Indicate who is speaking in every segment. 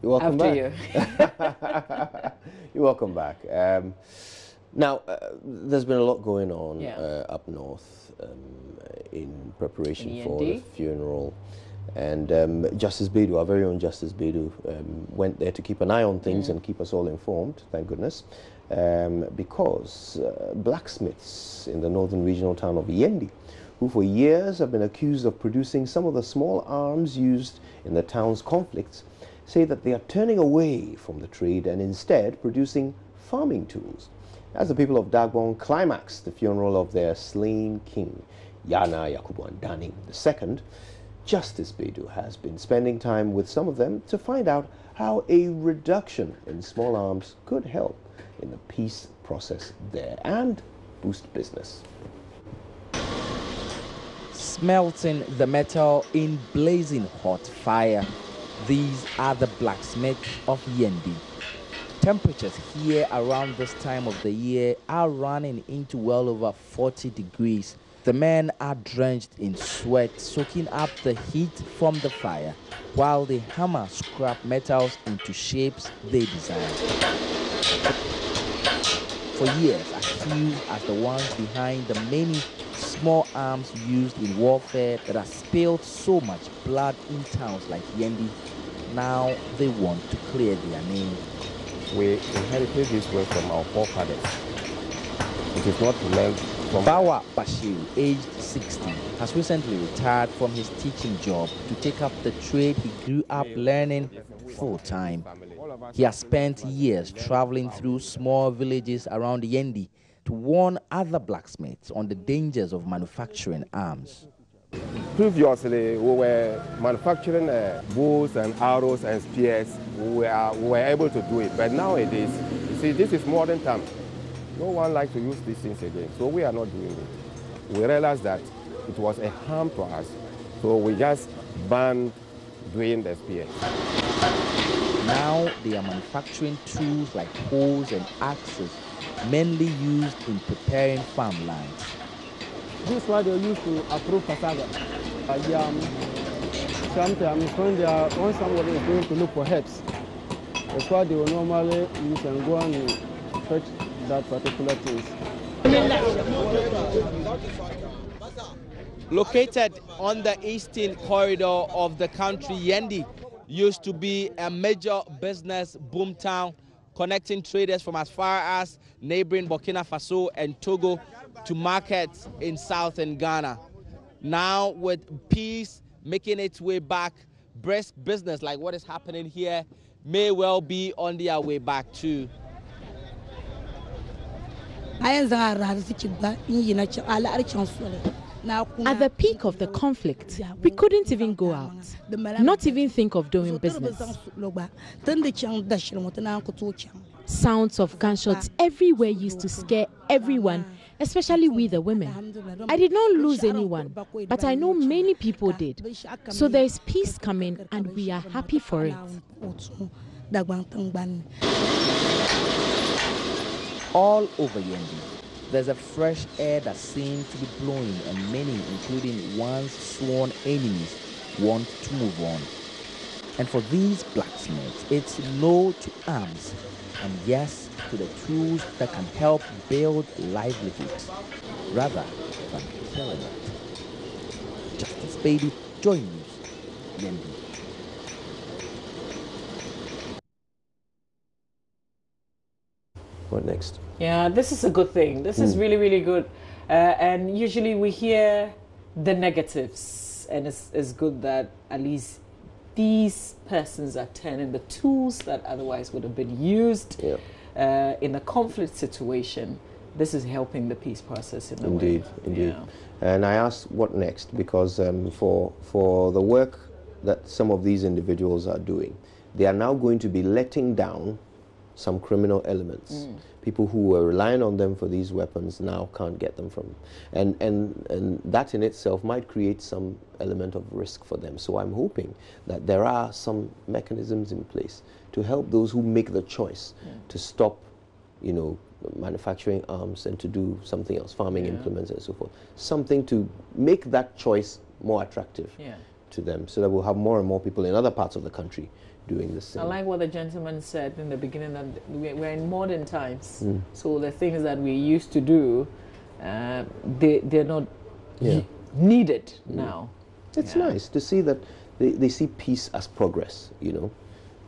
Speaker 1: You're welcome
Speaker 2: After
Speaker 1: back. You're welcome back. Now, there's been a lot going on up north in preparation for the funeral. And Justice Bedu, our very own Justice Bedu, went there to keep an eye on things and keep us all informed, thank goodness, because blacksmiths in the northern regional town of Yendi, who for years have been accused of producing some of the small arms used in the town's conflicts, say that they are turning away from the trade and instead producing farming tools. As the people of Dagbon climax the funeral of their slain king, Yana Yakubu Andani II, Justice Bedu has been spending time with some of them to find out how a reduction in small arms could help in the peace process there and boost business.
Speaker 3: Smelting the metal in blazing hot fire. These are the blacksmiths of Yendi. Temperatures here around this time of the year are running into well over 40 degrees. The men are drenched in sweat, soaking up the heat from the fire, while they hammer scrap metals into shapes they desire. For years, accused as the ones behind the many small arms used in warfare that have spilled so much blood in towns like Yendi, now they want to clear their name.
Speaker 4: We inherited this work from our forefathers. It is not meant from...
Speaker 3: Bawa Bashir, aged 60, has recently retired from his teaching job to take up the trade he grew up learning full-time. He has spent years traveling through small villages around Yendi to warn other blacksmiths on the dangers of manufacturing arms.
Speaker 4: Previously, we were manufacturing bows and arrows and spears. We were able to do it, but nowadays, you see, this is modern times. No one likes to use these things again, so we are not doing it. We realized that it was a harm to us, so we just banned doing the spears.
Speaker 3: Now they are manufacturing tools like hoes and axes, mainly used in preparing farmlands.
Speaker 5: This is what they use to approve cassava. Sometimes when somebody is going to look for herbs, that's what they will normally use and go and fetch that particular thing.
Speaker 6: Located on the eastern corridor of the country, Yendi used to be a major business boom town, connecting traders from as far as neighboring Burkina Faso and Togo to markets in southern Ghana. Now with peace making its way back, brisk business like what is happening here may well be on their way back too.
Speaker 7: At the peak of the conflict, we couldn't even go out, not even think of doing business. Sounds of gunshots everywhere used to scare everyone, especially we the women. I did not lose anyone, but I know many people did. So there is peace coming and we are happy for it.
Speaker 3: All over Yendi, there's a fresh air that seems to be blowing, and many, including one's sworn enemies, want to move on. And for these blacksmiths, it's no to arms and yes to the tools that can help build livelihoods rather than killing it. Justice Bedu, JoyNews, Yendi.
Speaker 1: What next?
Speaker 2: Yeah, this is a good thing. This is really, really good. And usually we hear the negatives, and it's good that at least these persons are turning the tools that otherwise would have been used in a conflict situation. This is helping the peace process in a way.
Speaker 1: Indeed.
Speaker 2: Yeah.
Speaker 1: And I asked what next, because for the work that some of these individuals are doing, they are now going to be letting down some criminal elements. People who were relying on them for these weapons now can't get them from them. And that in itself might create some element of risk for them. So I'm hoping that there are some mechanisms in place to help those who make the choice to stop, manufacturing arms and to do something else, farming implements and so forth. Something to make that choice more attractive to them, so that we'll have more and more people in other parts of the country doing the same.
Speaker 2: I like what the gentleman said in the beginning, that we're in modern times. So the things that we used to do, they're not needed now.
Speaker 1: It's nice to see that they see peace as progress, you know.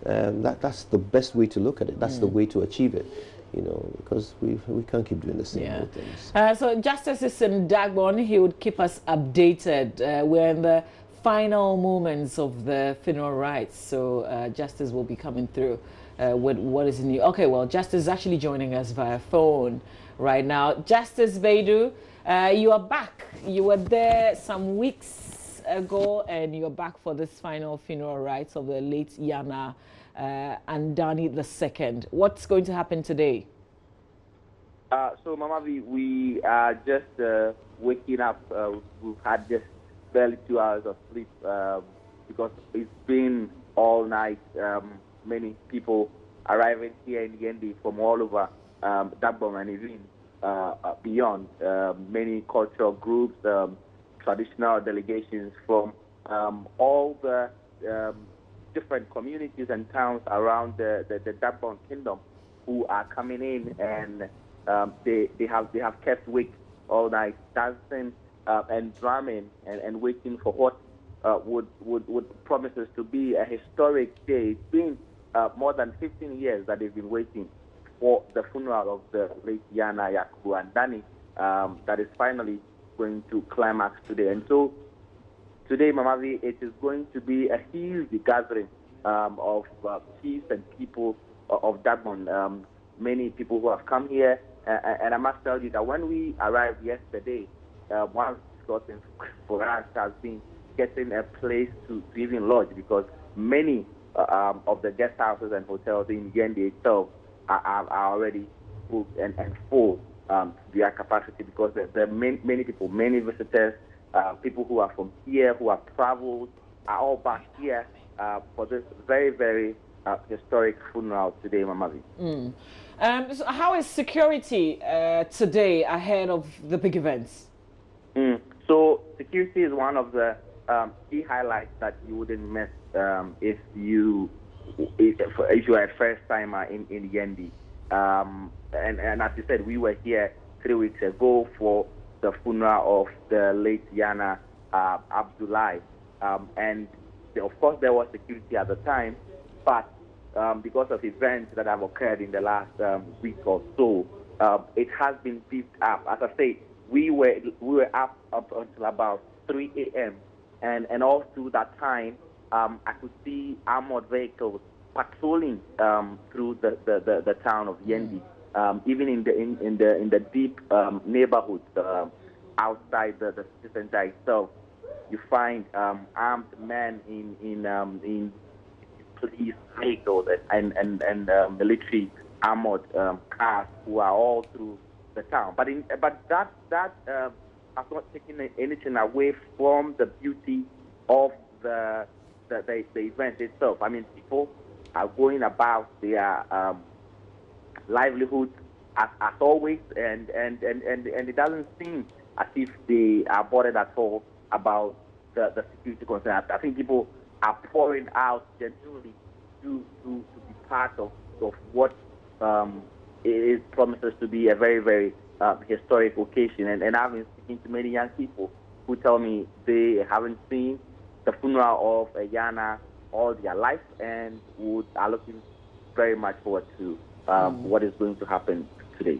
Speaker 1: That's the best way to look at it. That's the way to achieve it, you know, because we can't keep doing the same old things.
Speaker 2: So Justice is in Dagbon. He would keep us updated. We're in the final moments of the funeral rites, so Justice will be coming through with what is new. Okay, well, Justice is actually joining us via phone right now. Justice Baidu, you are back. You were there some weeks ago, and you're back for this final funeral rites of the late Yana Andani II. What's going to happen today?
Speaker 8: So, Mama, we are just waking up. We've had just barely 2 hours of sleep because it's been all night. Many people arriving here in Yendi from all over Dagbon and even beyond. Many cultural groups, traditional delegations from all the different communities and towns around the Dagbon Kingdom who are coming in, and they have kept wake all night, dancing and drumming and waiting for what would promises to be a historic day. It's been more than 15 years that they've been waiting for the funeral of the late Yana Andani that is finally going to climax today. And so today, Mamavi, it is going to be a huge gathering of chiefs and people of Dagbon. Many people who have come here, and I must tell you that when we arrived yesterday, one of the discussions for us has been getting a place to even lodge, because many of the guest houses and hotels in Yendi itself are already booked and full to their capacity, because there are many people, many visitors, people who are from here, who have traveled, are all back here for this very, very historic funeral today, Mamavi.
Speaker 2: So how is security today ahead of the big events?
Speaker 8: So security is one of the key highlights that you wouldn't miss if you are a first timer in Yendi. And as you said, we were here 3 weeks ago for the funeral of the late Yana Abdullahi, and of course there was security at the time, but because of events that have occurred in the last week or so, it has been beefed up. As I say, we were up until about 3 a.m. and all through that time, I could see armored vehicles patrolling through the town of Yendi, even in the deep neighborhoods outside the city center itself. You find armed men in police vehicles and military armored cars who are all through the town. But that has not taken anything away from the beauty of the event itself. I mean, people are going about their livelihoods as always, and it doesn't seem as if they are bothered at all about the security concern. I think people are pouring out genuinely to be part of what it promises to be a very, very historic occasion. And I've been speaking to many young people who tell me they haven't seen the funeral of Yana all their life and are looking very much forward to what is going to happen today.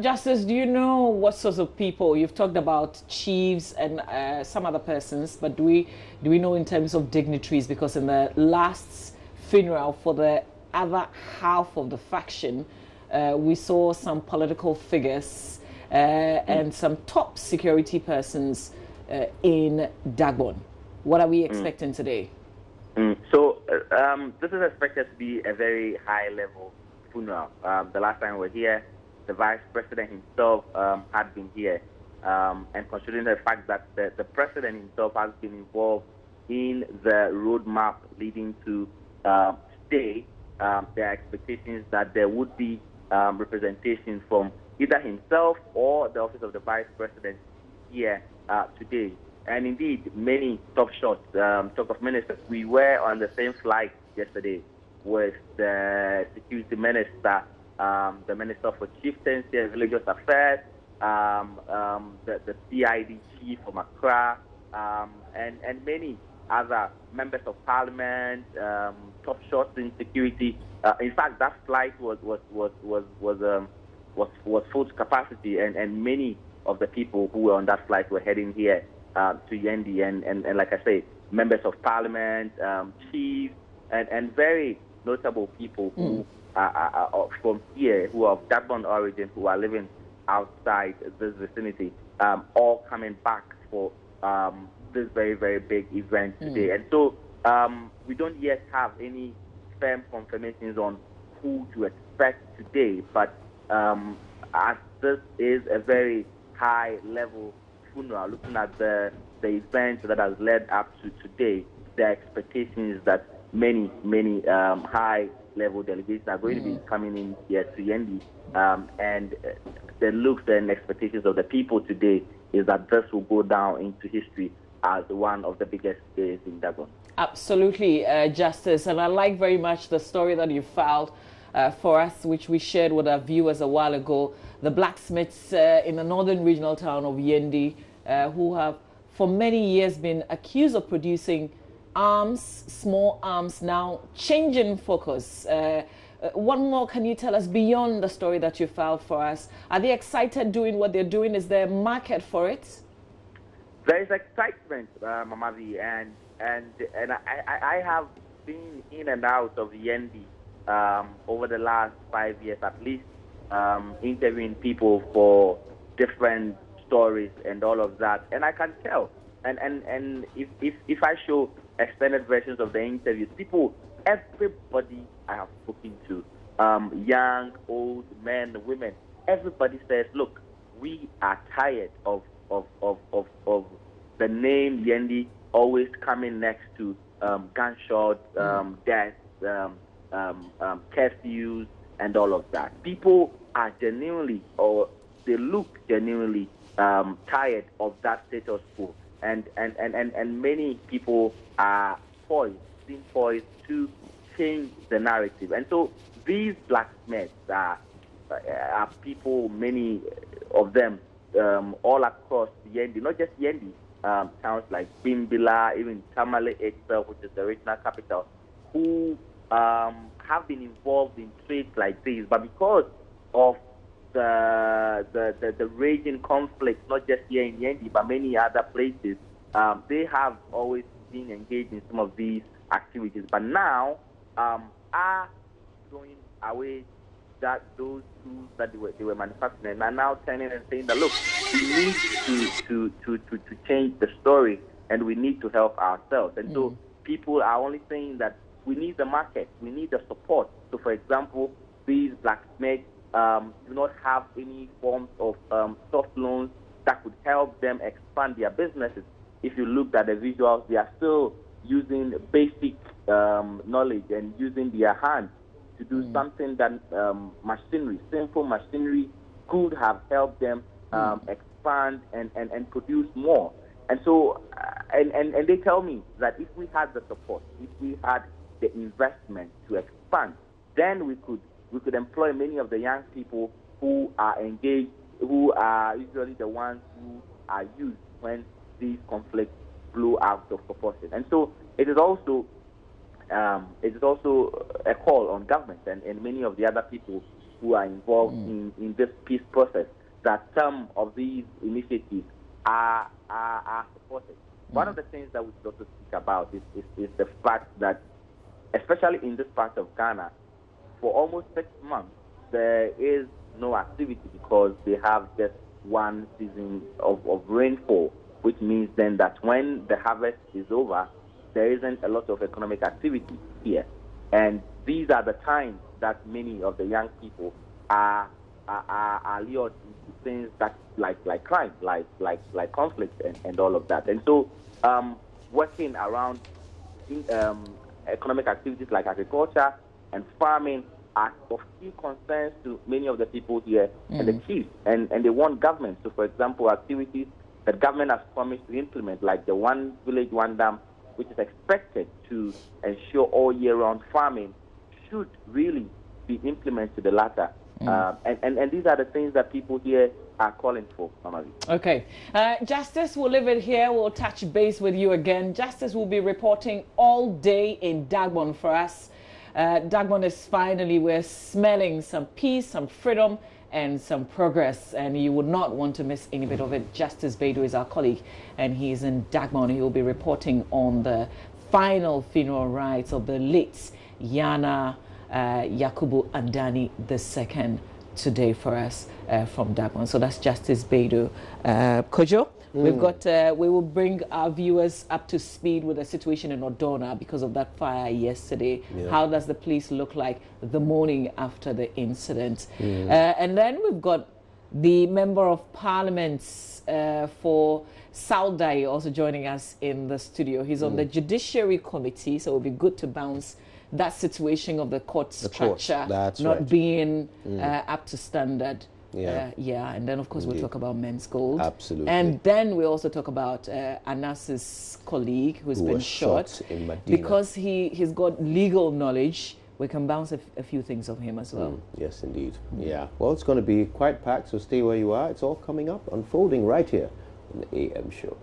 Speaker 2: Justice, do you know what sorts of people? You've talked about chiefs and some other persons, but do we know in terms of dignitaries? Because in the last funeral for the other half of the faction, we saw some political figures and some top security persons in Dagbon. What are we expecting today?
Speaker 8: So this is expected to be a very high-level funeral. The last time we were here, the vice president himself had been here. And considering the fact that the president himself has been involved in the roadmap leading to today, there are expectations that there would be representation from either himself or the office of the vice president here today. and indeed, many top shots, talk of ministers. We were on the same flight yesterday with the security minister, the minister for chieftaincy and religious affairs, the CID chief from Accra, and many other members of parliament, top shots in security. In fact, that flight was full to capacity, and many of the people who were on that flight were heading here to Yendi, and like I say, members of parliament, chiefs, and very notable people who are from here, who are of Dagbon origin, who are living outside this vicinity, all coming back for this very, very big event today. And so we don't yet have any firm confirmations on who to expect today, but as this is a very high-level funeral, looking at the events that has led up to today, the expectation is that many high-level delegations are going to be coming in here to Yendi, and the looks and expectations of the people today is that this will go down into history as one of the biggest days in Dagbon.
Speaker 2: Absolutely, Justice, and I like very much the story that you filed for us, which we shared with our viewers a while ago. The blacksmiths in the northern regional town of Yendi, who have for many years been accused of producing arms, small arms, now changing focus. What more can you tell us beyond the story that you filed for us? Are they excited doing what they're doing? Is there a market for it?
Speaker 8: There is excitement, Mamavi, and I have been in and out of Yendi over the last 5 years at least, interviewing people for different stories and all of that, and I can tell. And if I show extended versions of the interviews, people, everybody I have spoken to, young, old, men, women, everybody says, look, we are tired of the name Yendi always coming next to gunshots, deaths, curfews, and all of that. People are genuinely, or they look genuinely tired of that status quo, and many people are seem poised to change the narrative. And so these blacksmiths are people, many of them, all across Yendi, not just Yendi, towns like Bimbila, even Tamale itself, which is the regional capital, who have been involved in trades like this, but because of the raging conflict, not just here in Yendi, but many other places, they have always been engaged in some of these activities, but now are throwing away those tools that they were manufacturing, and are now turning and saying that, look, we need to change the story, and we need to help ourselves. And so people are only saying that we need the market, we need the support. So, for example, these blacksmiths do not have any forms of soft loans that could help them expand their businesses. If you looked at the visuals, they are still using basic knowledge and using their hands to do something that simple machinery could have helped them expand and produce more. And so, and they tell me that if we had the support, if we had the investment to expand, then we could employ many of the young people who are engaged, who are usually the ones who are used when these conflicts blew out of proportion. And so it is also a call on government and many of the other people who are involved in this peace process that some of these initiatives are supported. One of the things that we should also speak about is the fact that, especially in this part of Ghana, for almost 6 months, there is no activity because they have just one season of rainfall, which means then that when the harvest is over, there isn't a lot of economic activity here. And these are the times that many of the young people are lured into things that like crime, like conflict and all of that. And so working around economic activities like agriculture and farming are of key concerns to many of the people here and the chiefs. And they want government. So, for example, activities that government has promised to implement, like the One Village, One Dam, which is expected to ensure all year-round farming, should really be implemented to the latter. And these are the things that people here are calling for, Mama V.
Speaker 2: Okay. Justice, we'll leave it here. We'll touch base with you again. Justice will be reporting all day in Dagbon for us. Dagbon is finally, we're smelling some peace, some freedom, and some progress, and you would not want to miss any bit of it. Justice Beidou is our colleague, and he's in Dagbon. He will be reporting on the final funeral rites of the late Yana Yakubu Andani II today for us from Dagbon. So that's Justice Beidou. Kojo, we've got, we will bring our viewers up to speed with the situation in Odona because of that fire yesterday. Yeah. How does the police look like the morning after the incident? And then we've got the Member of Parliament for Saudai also joining us in the studio. He's on the Judiciary Committee, so it will be good to bounce that situation of the court structure not being up to standard. And then of course we'll talk about men's gold.
Speaker 1: Absolutely.
Speaker 2: And then we also talk about Anas's colleague who been shot
Speaker 1: in Medina.
Speaker 2: Because he's got legal knowledge. We can bounce a few things of him as well.
Speaker 1: Yes, indeed. Yeah. Well, it's going to be quite packed, so stay where you are. It's all coming up, unfolding right here on the AM show.